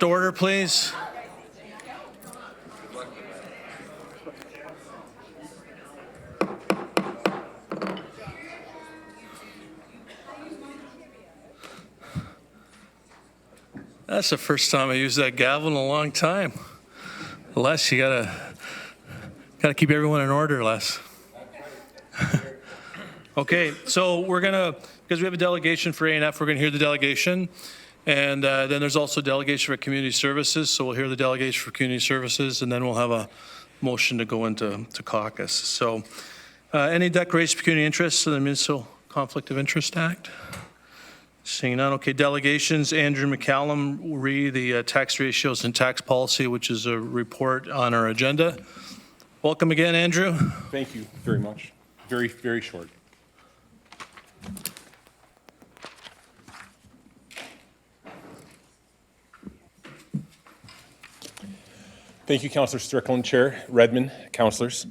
to order, please. That's the first time I used that gavel in a long time. Les, you gotta keep everyone in order, Les. Okay, so we're gonna, because we have a delegation for A&F, we're gonna hear the delegation. And then there's also delegation for community services. So we'll hear the delegation for community services, and then we'll have a motion to go into caucus. So any declaration of pecuniary interest in the Municipal Conflict of Interest Act? Seeing none. Okay, delegations. Andrew Mccallum will read the tax ratios and tax policy, which is a report on our agenda. Welcome again, Andrew. Thank you very much. Very, very short. Thank you, Councillor Strickland, Chair, Redmond, Councillors.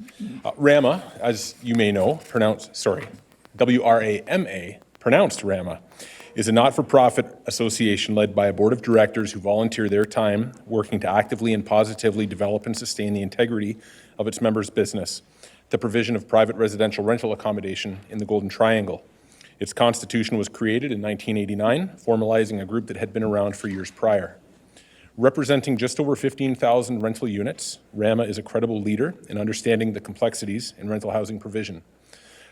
RAMA, as you may know, W-R-A-M-A, pronounced RAMA, is a not-for-profit association led by a board of directors who volunteer their time working to actively and positively develop and sustain the integrity of its members' business, the provision of private residential rental accommodation in the Golden Triangle. Its constitution was created in 1989, formalizing a group that had been around for years prior. Representing just over 15,000 rental units, RAMA is a credible leader in understanding the complexities in rental housing provision.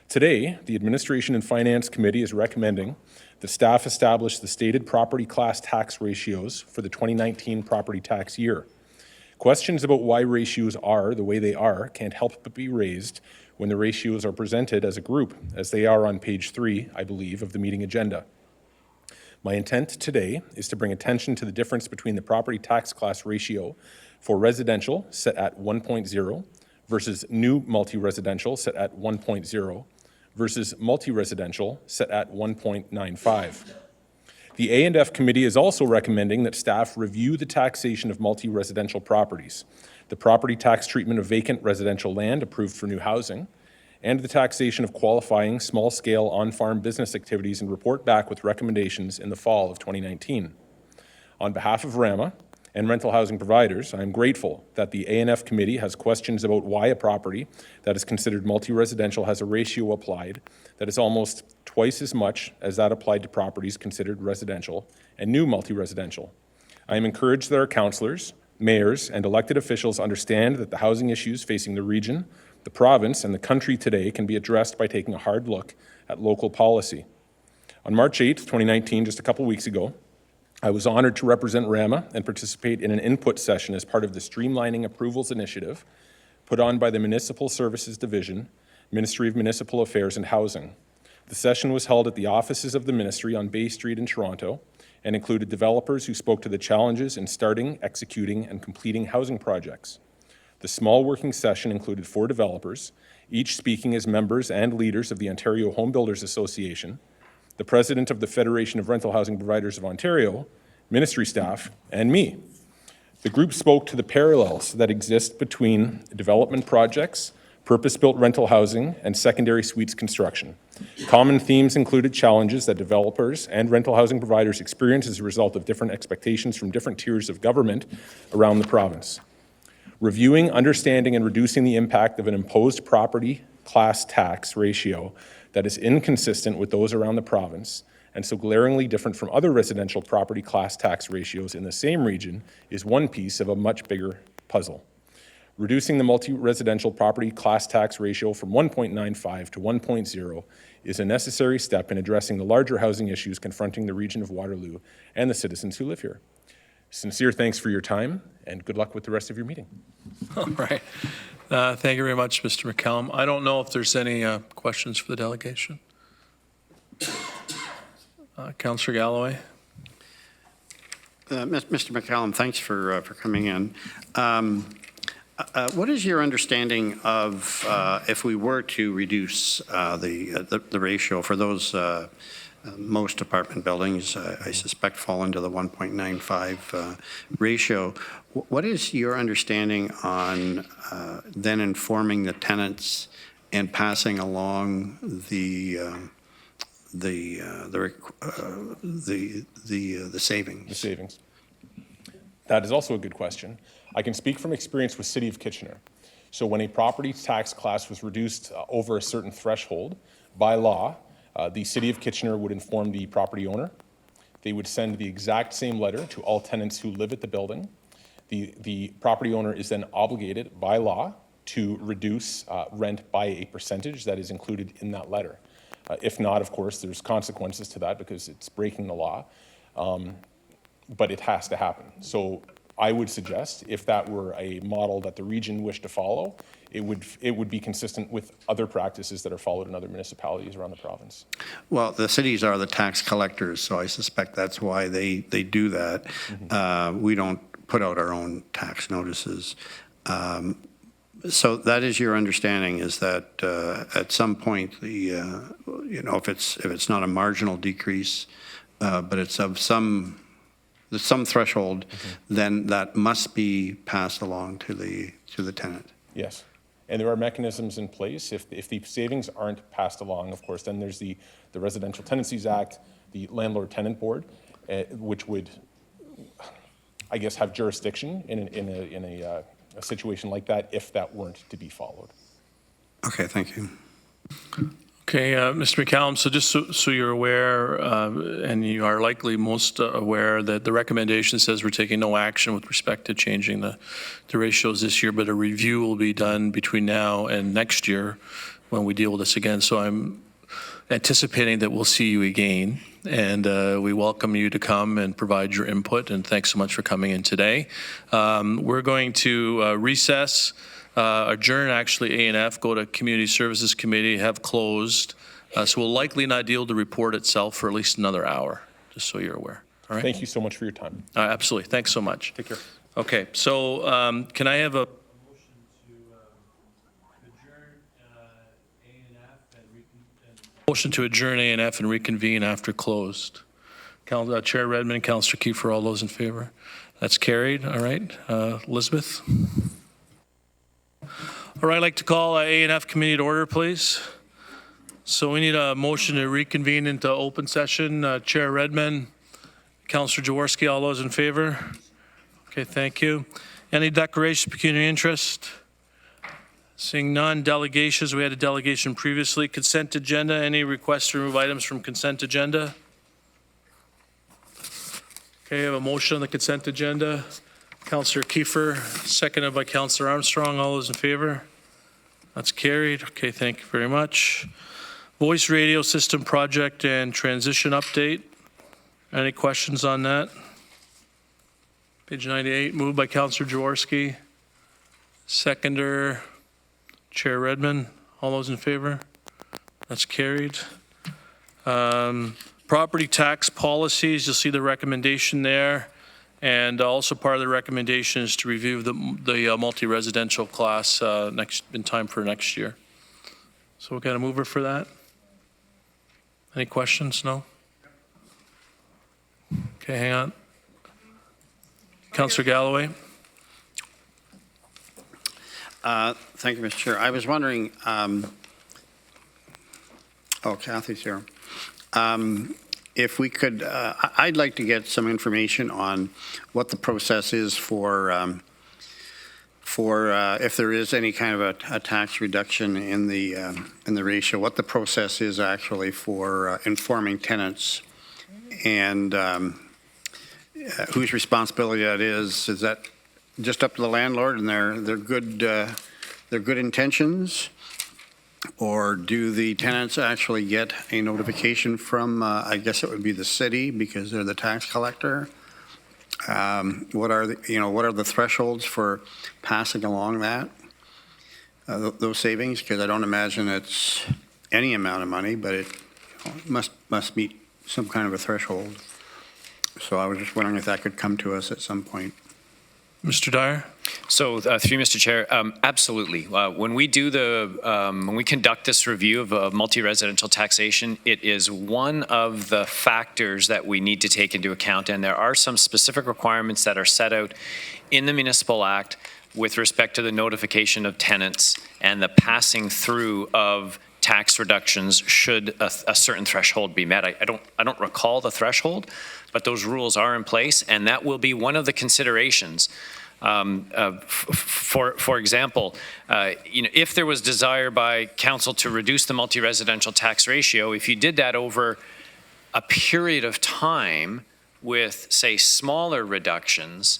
Today, the Administration and Finance Committee is recommending that staff establish the stated property class tax ratios for the 2019 property tax year. Questions about why ratios are the way they are can't help but be raised when the ratios are presented as a group, as they are on page 3, I believe, of the meeting agenda. My intent today is to bring attention to the difference between the property tax class ratio for residential set at 1.0 versus new multi-residential set at 1.0 versus multi-residential set at 1.95. The A&F Committee is also recommending that staff review the taxation of multi-residential properties, the property tax treatment of vacant residential land approved for new housing, and the taxation of qualifying small-scale on-farm business activities and report back with recommendations in the fall of 2019. On behalf of RAMA and rental housing providers, I am grateful that the A&F Committee has questions about why a property that is considered multi-residential has a ratio applied that is almost twice as much as that applied to properties considered residential and new multi-residential. I am encouraged that our councillors, mayors, and elected officials understand that the housing issues facing the region, the province, and the country today can be addressed by taking a hard look at local policy. On March 8, 2019, just a couple weeks ago, I was honored to represent RAMA and participate in an input session as part of the Streamlining Approvals Initiative put on by the Municipal Services Division, Ministry of Municipal Affairs and Housing. The session was held at the offices of the ministry on Bay Street in Toronto and included developers who spoke to the challenges in starting, executing, and completing housing projects. The small working session included 4 developers, each speaking as members and leaders of the Ontario Home Builders Association, the president of the Federation of Rental Housing Providers of Ontario, ministry staff, and me. The group spoke to the parallels that exist between development projects, purpose-built rental housing, and secondary suites construction. Common themes included challenges that developers and rental housing providers experience as a result of different expectations from different tiers of government around the province. Reviewing, understanding, and reducing the impact of an imposed property class tax ratio that is inconsistent with those around the province and so glaringly different from other residential property class tax ratios in the same region is one piece of a much bigger puzzle. Reducing the multi-residential property class tax ratio from 1.95 to 1.0 is a necessary step in addressing the larger housing issues confronting the region of Waterloo and the citizens who live here. Sincere thanks for your time, and good luck with the rest of your meeting. All right. Thank you very much, Mr. Mccallum. I don't know if there's any questions for the delegation. Councillor Galloway. Mr. Mccallum, thanks for coming in. What is your understanding of if we were to reduce the ratio for those most apartment buildings, I suspect, fall into the 1.95 ratio. What is your understanding on then informing the tenants and passing along the savings? The savings. That is also a good question. I can speak from experience with City of Kitchener. So when a property tax class was reduced over a certain threshold, by law, the City of Kitchener would inform the property owner. They would send the exact same letter to all tenants who live at the building. The property owner is then obligated by law to reduce rent by a percentage that is included in that letter. If not, of course, there's consequences to that because it's breaking the law, but it has to happen. So I would suggest if that were a model that the region wished to follow, it would be consistent with other practices that are followed in other municipalities around the province. Well, the cities are the tax collectors, so I suspect that's why they do that. We don't put out our own tax notices. So that is your understanding, is that at some point, if it's not a marginal decrease, but it's of some threshold, then that must be passed along to the tenant. Yes. And there are mechanisms in place. If the savings aren't passed along, of course, then there's the Residential Tenancies Act, the Landlord-Tenant Board, which would, I guess, have jurisdiction in a situation like that if that weren't to be followed. Okay, thank you. Okay, Mr. Mccallum, so just so you're aware, and you are likely most aware that the recommendation says we're taking no action with respect to changing the ratios this year, but a review will be done between now and next year when we deal with this again. So I'm anticipating that we'll see you again, and we welcome you to come and provide your input, and thanks so much for coming in today. We're going to recess, adjourn actually A&F, go to Community Services Committee, have closed. So we'll likely not deal with the report itself for at least another hour, just so you're aware. All right? Thank you so much for your time. Absolutely. Thanks so much. Take care. Okay, so can I have a motion to adjourn A&F and reconvene after closed? Chair Redmond, Councillor Kiefer, all those in favor? That's carried. All right. Elizabeth? All right, I'd like to call A&F committee to order, please. So we need a motion to reconvene into open session. Chair Redmond, Councillor Jaworski, all those in favor? Okay, thank you. Any declaration of pecuniary interest? Seeing none. Delegations, we had a delegation previously. Consent agenda, any requests to remove items from consent agenda? Okay, I have a motion on the consent agenda. Councillor Kiefer, seconded by Councillor Armstrong. All those in favor? That's carried. Okay, thank you very much. Voice radio system project and transition update. Any questions on that? Page 98, moved by Councillor Jaworski. Seconder, Chair Redmond. All those in favor? That's carried. Property tax policies, you'll see the recommendation there. And also part of the recommendation is to review the multi-residential class in time for next year. So we've got a mover for that. Any questions? No? Okay, hang on. Councillor Galloway. Thank you, Mr. Chair. I was wondering, Kathy's here. If we could, I'd like to get some information on what the process is for if there is any kind of a tax reduction in the ratio, what the process is actually for informing tenants, and whose responsibility that is. Is that just up to the landlord and their good intentions? Or do the tenants actually get a notification from, I guess it would be the city because they're the tax collector? What are the thresholds for passing along that, those savings? Because I don't imagine it's any amount of money, but it must meet some kind of a threshold. So I was just wondering if that could come to us at some point. Mr. Dyer? So through Mr. Chair, absolutely. When we do when we conduct this review of multi-residential taxation, it is one of the factors that we need to take into account. And there are some specific requirements that are set out in the Municipal Act with respect to the notification of tenants and the passing through of tax reductions should a certain threshold be met. I don't recall the threshold, but those rules are in place, and that will be one of the considerations. For example, if there was desire by council to reduce the multi-residential tax ratio, if you did that over a period of time with, say, smaller reductions,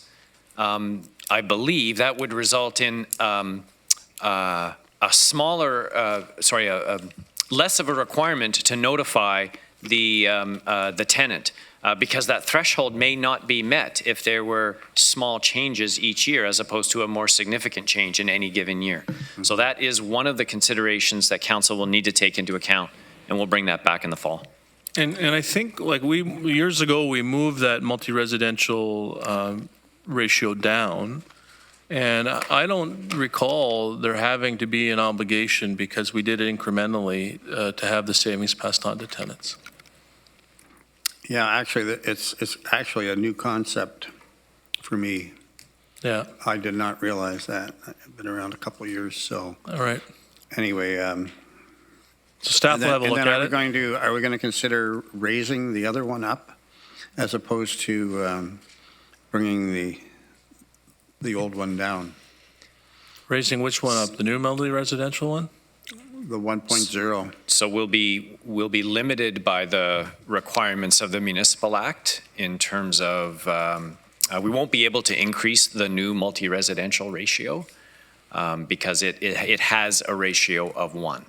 I believe that would result in less of a requirement to notify the tenant, because that threshold may not be met if there were small changes each year as opposed to a more significant change in any given year. So that is one of the considerations that council will need to take into account, and we'll bring that back in the fall. And I think, like, years ago, we moved that multi-residential ratio down, and I don't recall there having to be an obligation, because we did it incrementally, to have the savings passed on to tenants. Yeah, actually, it's actually a new concept for me. Yeah. I did not realize that. I've been around a couple of years, so All right. anyway. So staff will have a look at it. Are we going to consider raising the other one up as opposed to bringing the old one down? Raising which one up? The new multi-residential one? The 1.0. So we'll be limited by the requirements of the Municipal Act in terms of we won't be able to increase the new multi-residential ratio because it has a ratio of 1.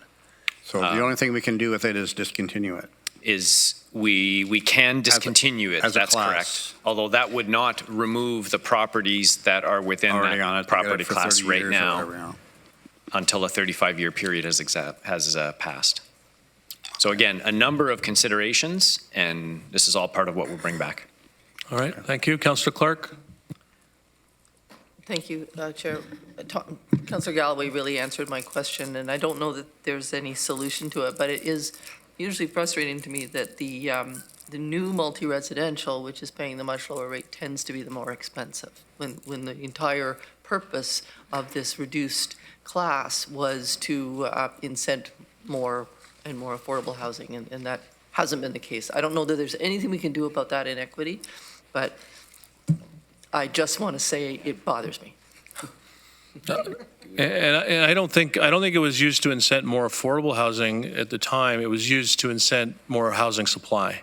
So the only thing we can do with it is discontinue it. We can discontinue it. As a That's class. correct. Although that would not remove the properties that are within Already on that it, property for class 30 right years or now whatever, yeah. until a 35-year period has passed. So again, a number of considerations, and this is all part of what we'll bring back. All right. Thank you. Councillor Clark? Thank you, Chair. Councillor Galloway really answered my question, and I don't know that there's any solution to it, but it is usually frustrating to me that the new multi-residential, which is paying the much lower rate, tends to be the more expensive, when the entire purpose of this reduced class was to incent more and more affordable housing, and that hasn't been the case. I don't know that there's anything we can do about that inequity, but I just want to say it bothers me. And I don't think it was used to incent more affordable housing at the time. It was used to incent more housing supply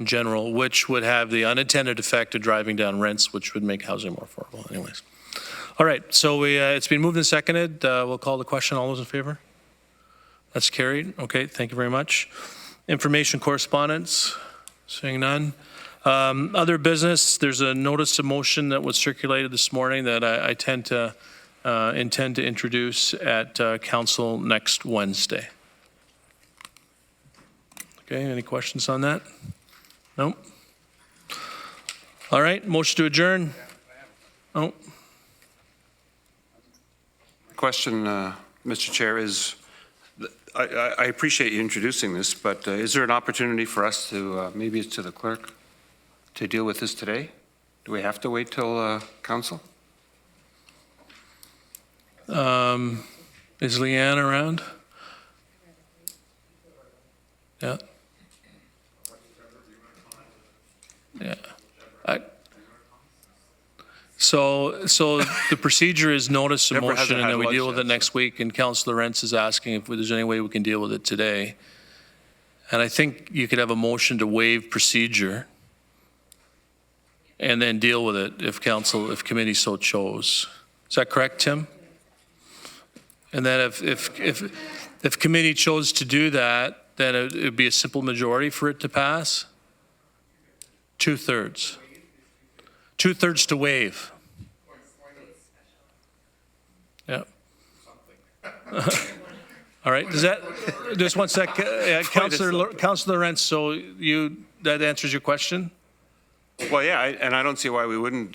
in general, which would have the unintended effect of driving down rents, which would make housing more affordable anyways. All right, so it's been moved and seconded. We'll call the question. All those in favor? That's carried. Okay, thank you very much. Information correspondence, seeing none. Other business, there's a notice of motion that was circulated this morning that I intend to introduce at council next Wednesday. Okay, any questions on that? No? All right, motion to adjourn. Oh. Question, Mr. Chair, is I appreciate you introducing this, but is there an opportunity for us to, maybe it's to the clerk, to deal with this today? Do we have to wait till council? Is Leanne around? Yeah. Yeah. So the procedure is notice of Never motion, hasn't and had then we lunch deal with yet, it next week, and Councillor Rentz is asking if there's any way we can deal with it today. And I think you could have a motion to waive procedure and then deal with it if committee so chose. Is that correct, Tim? And then if committee chose to do that, then it would be a simple majority for it to pass? 2/3. 2/3 to waive. Yeah. All right, does that, just one sec, Councillor Rentz, so that answers your question? Well, yeah, and I don't see why we wouldn't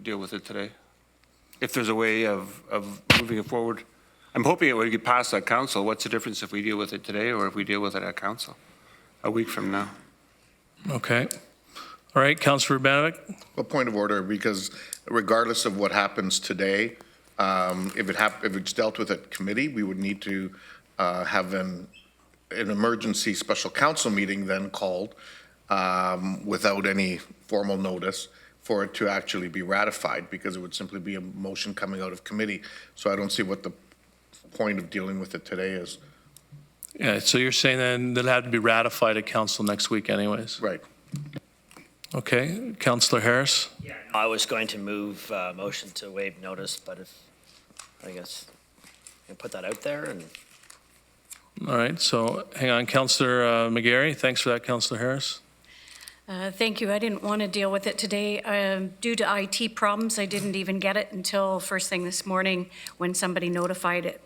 deal with it today. If there's a way of moving it forward. I'm hoping it would get passed at council. What's the difference if we deal with it today or if we deal with it at council a week from now? Okay. All right, Councillor Banovic? A point of order, because regardless of what happens today, if it's dealt with at committee, we would need to have an emergency special council meeting then called without any formal notice for it to actually be ratified, because it would simply be a motion coming out of committee. So I don't see what the point of dealing with it today is. Yeah, so you're saying then that'll have to be ratified at council next week anyways? Right. Okay, Councillor Harris? I was going to move motion to waive notice, but if, I guess, you can put that out there and. All right, so hang on, Councillor McGarry. Thanks for that, Councillor Harris. Thank you. I didn't want to deal with it today. Due to IT problems, I didn't even get it until first thing this morning when somebody notified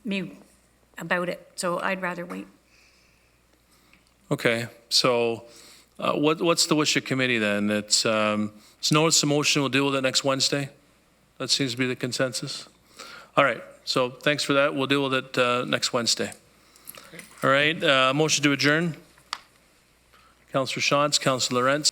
me about it. So I'd rather wait. Okay, so what's the wish of committee then? It's notice the motion, we'll deal with it next Wednesday? That seems to be the consensus. All right, so thanks for that. We'll deal with it next Wednesday. All right, motion to adjourn. Councillor Shantz, Councillor Lorentz.